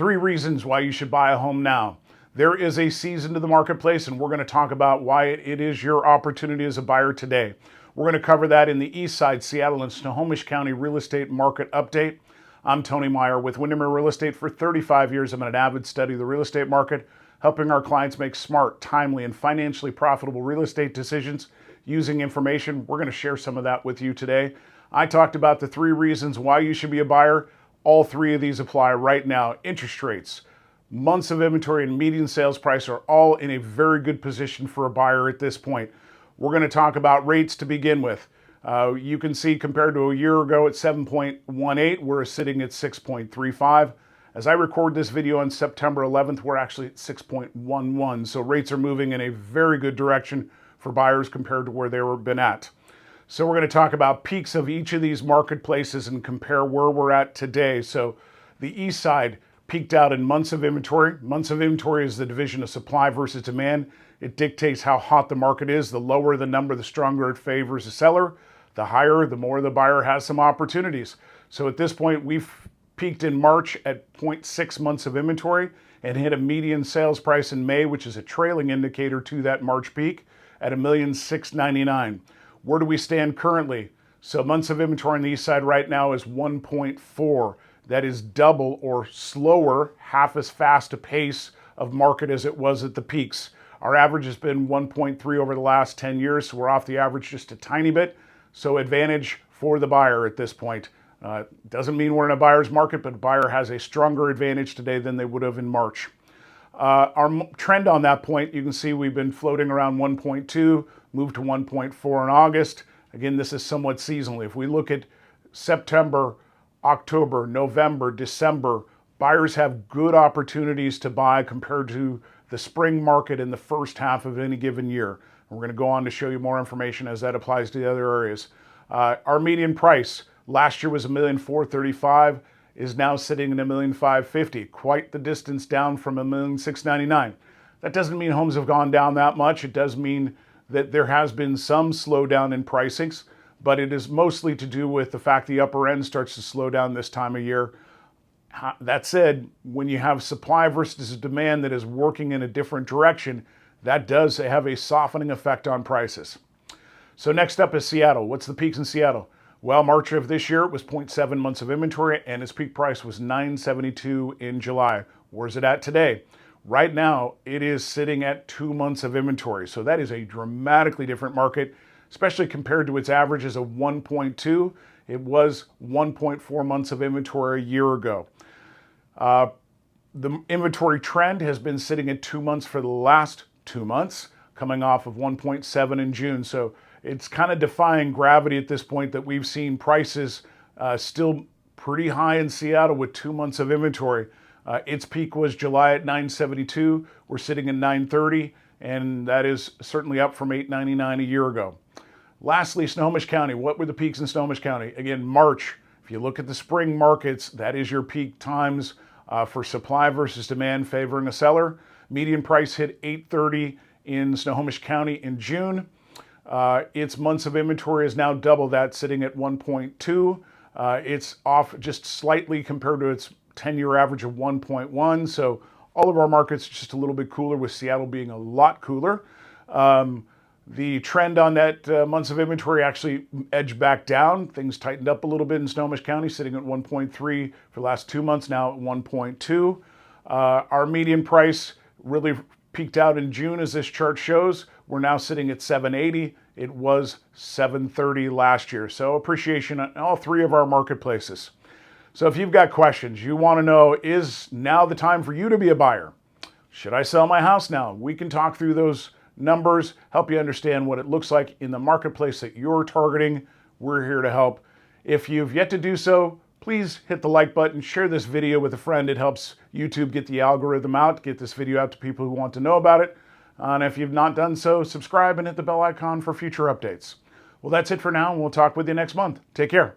3 reasons why you should buy a home now. There is a season to the marketplace, and we're going to talk about why it is your opportunity as a buyer today. We're going to cover that in the Eastside, Seattle, and Snohomish County real estate market update. I'm Tony Meier with Windermere Real Estate. For 35 years, I'm an avid study of the real estate market, helping our clients make smart, timely, and financially profitable real estate decisions using information. We're going to share some of that with you today. I talked about the 3 reasons why you should be a buyer. All 3 of these apply right now. Interest rates, months of inventory, and median sales price are all in a very good position for a buyer at this point. We're going to talk about rates to begin with. You can see compared to a year ago at 7.18, we're sitting at 6.35. As I record this video on September 11th, we're actually at 6.11. So rates are moving in a very good direction for buyers compared to where they were been at. So we're going to talk about peaks of each of these marketplaces and compare where we're at today. So the East Side peaked out in months of inventory. Months of inventory is the division of supply versus demand. It dictates how hot the market is. The lower the number, the stronger it favors the seller. The higher, the more the buyer has some opportunities. So at this point, we've peaked in March at 0.6 months of inventory and hit a median sales price in May, which is a trailing indicator to that March peak, at $1,699,000. Where do we stand currently? So months of inventory on the East Side right now is 1.4. That is double or slower, half as fast a pace of market as it was at the peaks. Our average has been 1.3 over the last 10 years, so we're off the average just a tiny bit. So advantage for the buyer at this point. Doesn't mean we're in a buyer's market, but a buyer has a stronger advantage today than they would have in March. Our trend on that point, you can see we've been floating around 1.2, moved to 1.4 in August. Again, this is somewhat seasonally. If we look at September, October, November, December, buyers have good opportunities to buy compared to the spring market in the first half of any given year. And we're going to go on to show you more information as that applies to the other areas. Our median price last year was $1,435,000, is now sitting at $1,550,000. Quite the distance down from $1,699,000. That doesn't mean homes have gone down that much. It does mean that there has been some slowdown in pricings, but it is mostly to do with the fact the upper end starts to slow down this time of year. That said, when you have supply versus demand that is working in a different direction, that does have a softening effect on prices. So next up is Seattle. What's the peaks in Seattle? Well, March of this year, it was 0.7 months of inventory, and its peak price was $972 in July. Where's it at today? Right now, it is sitting at 2 months of inventory. So that is a dramatically different market, especially compared to its averages of 1.2. It was 1.4 months of inventory a year ago. The inventory trend has been sitting at 2 months for the last 2 months, coming off of 1.7 in June. So it's kind of defying gravity at this point that we've seen prices still pretty high in Seattle with 2 months of inventory. Its peak was July at $972. We're sitting at $930, and that is certainly up from $899 a year ago. Lastly, Snohomish County. What were the peaks in Snohomish County? Again, March. If you look at the spring markets, that is your peak times for supply versus demand favoring a seller. Median price hit $830 in Snohomish County in June. Its months of inventory is now double that, sitting at 1.2. It's off just slightly compared to its 10-year average of 1.1. So all of our markets are just a little bit cooler, with Seattle being a lot cooler. The trend on that months of inventory actually edged back down. Things tightened up a little bit in Snohomish County, sitting at 1.3 for the last 2 months, now at 1.2. Our median price really peaked out in June, as this chart shows. We're now sitting at $780. It was $730 last year. So appreciation on all 3 of our marketplaces. So if you've got questions, you want to know, is now the time for you to be a buyer? Should I sell my house now? We can talk through those numbers, help you understand what it looks like in the marketplace that you're targeting. We're here to help. If you've yet to do so, please hit the like button, share this video with a friend. It helps YouTube get the algorithm out, get this video out to people who want to know about it. And if you've not done so, subscribe and hit the bell icon for future updates. Well, that's it for now, and we'll talk with you next month. Take care.